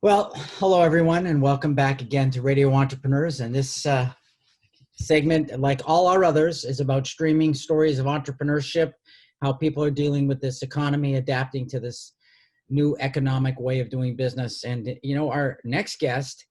Well, hello everyone, and welcome back again to Radio Entrepreneurs. And this segment, like all our others, is about streaming stories of entrepreneurship, how people are dealing with this economy, adapting to this new economic way of doing business. And our next guest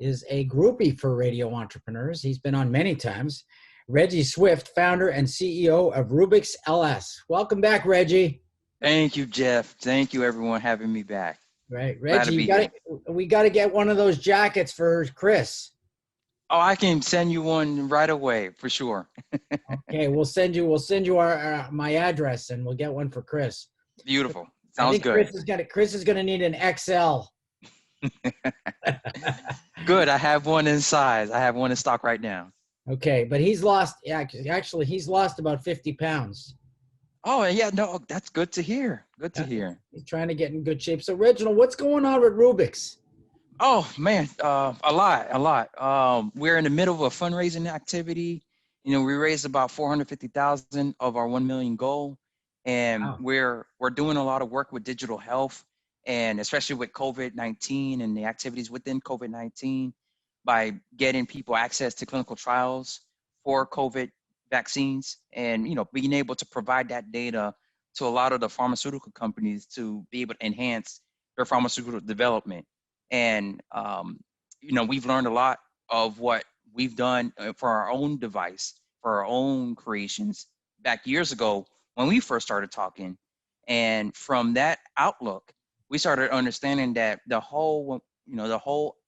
is a groupie for Radio Entrepreneurs. He's been on many times. Reggie Swift, founder and CEO of Rubix LS. Welcome back, Reggie. Thank you, Jeff. Thank you, everyone, having me back. Right, Glad to Reggie, be here. we got to get one of those jackets for Chris. Oh, I can send you one right away for sure. Okay, we'll send you our my address, and we'll get one for Chris. Beautiful. I Sounds think good. Chris is gonna need an XL. Good. I have one in size. I have one in stock right now. Okay, but he's lost. Actually, he's lost about 50 pounds. Oh, yeah. No, that's good to hear. Good to hear. He's trying to get in good shape. So, Reginald, what's going on with Rubix? Oh, man. A lot. We're in the middle of a fundraising activity. We raised about 450,000 of our 1 million goal. And Wow. we're doing a lot of work with digital health, and especially with COVID-19 and the activities within COVID-19 by getting people access to clinical trials for COVID vaccines, and being able to provide that data to a lot of the pharmaceutical companies to be able to enhance their pharmaceutical development. And we've learned a lot of what we've done for our own device, for our own creations back years ago when we first started talking. And from that outlook, we started understanding that the whole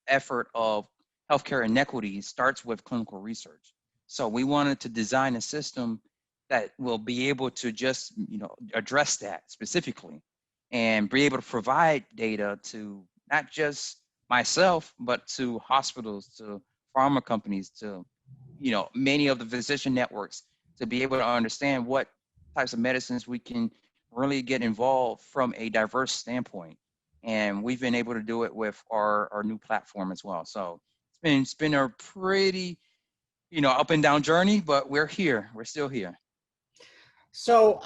effort of healthcare inequity starts with clinical research. So we wanted to design a system that will be able to just, address that specifically and be able to provide data to not just myself, but to hospitals, to pharma companies, to, many of the physician networks, to be able to understand what types of medicines we can really get involved from a diverse standpoint. And we've been able to do it with our new platform as well. So it's been a pretty, up and down journey, but we're here. We're still here. So,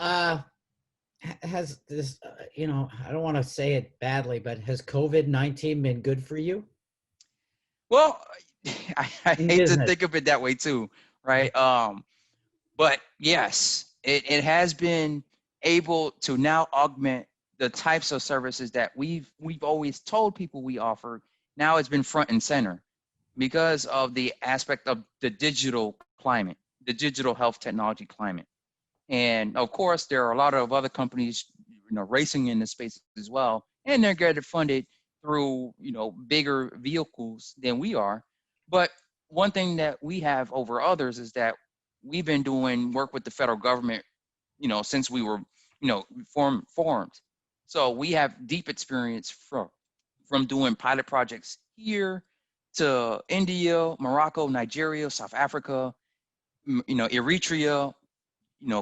has this, I don't want to say it badly, but has COVID-19 been good for you? Well, I In hate to business? think of it that way too, right? But yes, it has been able to now augment the types of services that we've always told people we offer. Now it's been front and center because of the aspect of the digital climate, the digital health technology climate. And of course, there are a lot of other companies, racing in this space as well, and they're getting funded through, bigger vehicles than we are. But one thing that we have over others is that we've been doing work with the federal government, since we were, formed. So we have deep experience from doing pilot projects here to India, Morocco, Nigeria, South Africa, Eritrea,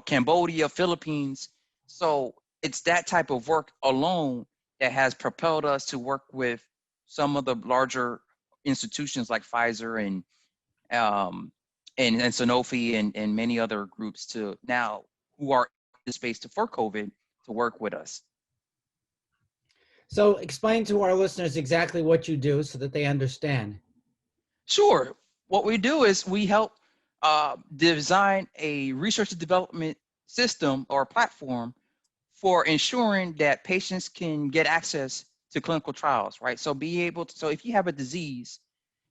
Cambodia, Philippines. So it's that type of work alone that has propelled us to work with some of the larger institutions like Pfizer and Sanofi and many other groups to now who are in the space for COVID to work with us. So, explain to our listeners exactly what you do so that they understand. Sure. What we do is we help design a research and development system or platform for ensuring that patients can get access to clinical trials, right? So so if you have a disease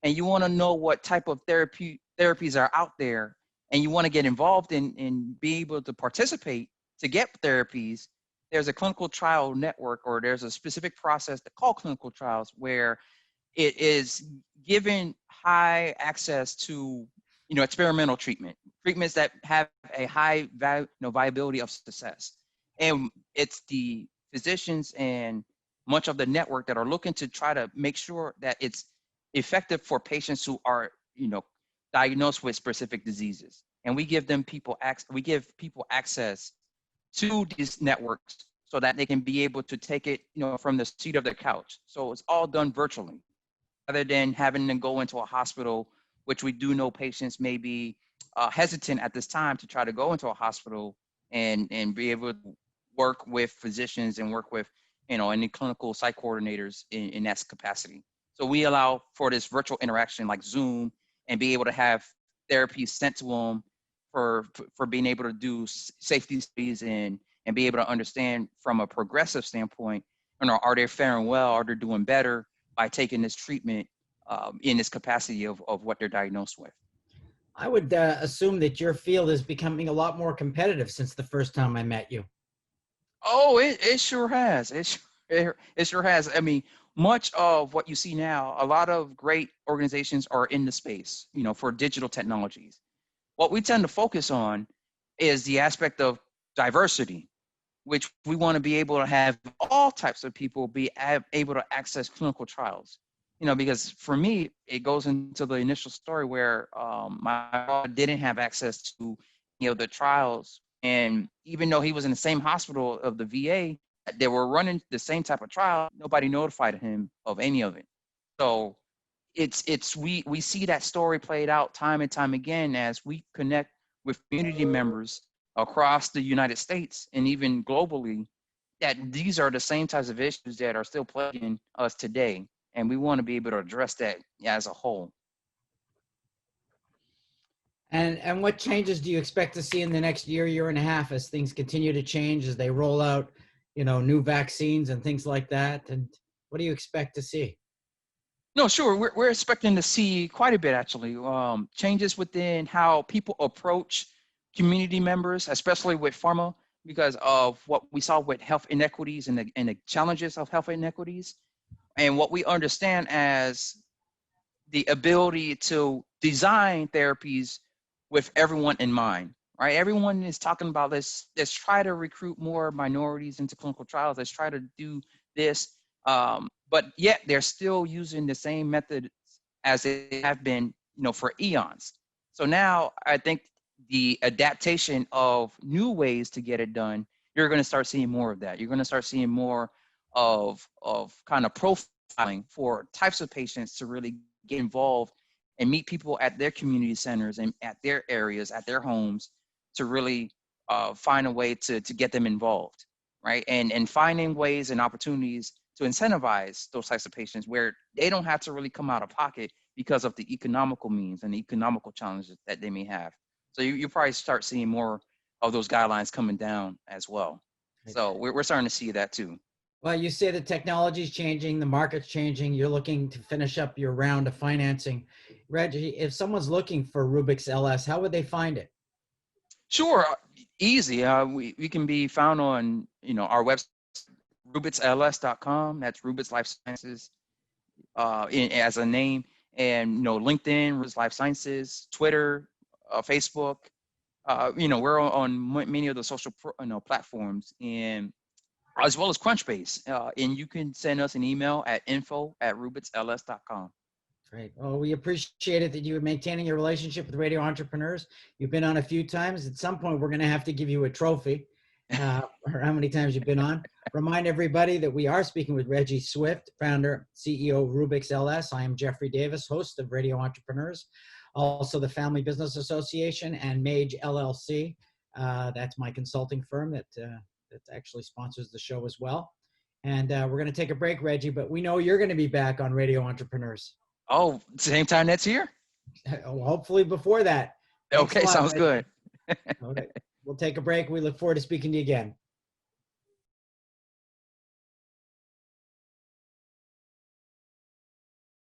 and you want to know what type of therapies are out there and you want to get involved in be able to participate to get therapies, there's a clinical trial network or there's a specific process that called clinical trials where it is given high access to experimental treatments that have a high viability of success. And it's the physicians and much of the network that are looking to try to make sure that it's effective for patients who are diagnosed with specific diseases. And we give people access to these networks so that they can be able to take it from the seat of their couch. So it's all done virtually rather than having to go into a hospital, which we do know patients may be hesitant at this time to try to go into a hospital and be able to work with physicians and work with any clinical site coordinators in that capacity. So we allow for this virtual interaction like Zoom and be able to have therapy sent to them for being able to do safety studies and be able to understand from a progressive standpoint, are they faring well? Are they doing better by taking this treatment in this capacity of what they're diagnosed with? I would assume that your field is becoming a lot more competitive since the first time I met you. Oh, it sure has. It sure has. I mean, much of what you see now, a lot of great organizations are in the space, for digital technologies. What we tend to focus on is the aspect of diversity, which we want to be able to have all types of people be able to access clinical trials. Because for me, it goes into the initial story where my father didn't have access to, the trials. And even though he was in the same hospital of the VA, they were running the same type of trial, nobody notified him of any of it. So we see that story played out time and time again as we connect with community members across the United States and even globally, that these are the same types of issues that are still plaguing us today. And we want to be able to address that as a whole. And what changes do you expect to see in the next year and a half as things continue to change, as they roll out, new vaccines and things like that? And what do you expect to see? No, sure. We're expecting to see quite a bit, actually. Changes within how people approach community members, especially with pharma, because of what we saw with health inequities and the challenges of health inequities, and what we understand as the ability to design therapies with everyone in mind, right? Everyone is talking about let's try to recruit more minorities into clinical trials. Let's try to do this. But yet they're still using the same methods as they have been, for eons. So now I think the adaptation of new ways to get it done, you're going to start seeing more of that. You're going to start seeing more of kind of profiling for types of patients to really get involved and meet people at their community centers and at their areas, at their homes, to really find a way to get them involved, right? And finding ways and opportunities to incentivize those types of patients where they don't have to really come out of pocket because of the economical means and the economical challenges that they may have. So you probably start seeing more of those guidelines coming down as well. So we're starting to see that too. Well, you say the technology's changing, the market's changing. You're looking to finish up your round of financing. Reggie, if someone's looking for Rubix LS, how would they find it? Sure, easy. We can be found on our website, rubixls.com. That's Rubix Life Sciences as a name, and LinkedIn, Rubix Life Sciences, Twitter, Facebook. We're on many of the social platforms, and as well as Crunchbase. And you can send us an email at info@rubixls.com. Great. Well, we appreciate it that you are maintaining your relationship with Radio Entrepreneurs. You've been on a few times. At some point, we're going to have to give you a trophy for how many times you've been on. Remind everybody that we are speaking with Reggie Swift, founder, CEO of Rubix LS. I am Jeffrey Davis, host of Radio Entrepreneurs, also the Family Business Association and MAGE LLC. That's my consulting firm that actually sponsors the show as well. And we're going to take a break, Reggie, but we know you're going to be back on Radio Entrepreneurs. Oh, same time next year? Hopefully before that. Okay, sounds good. Okay. We'll take a break. We look forward to speaking to you again.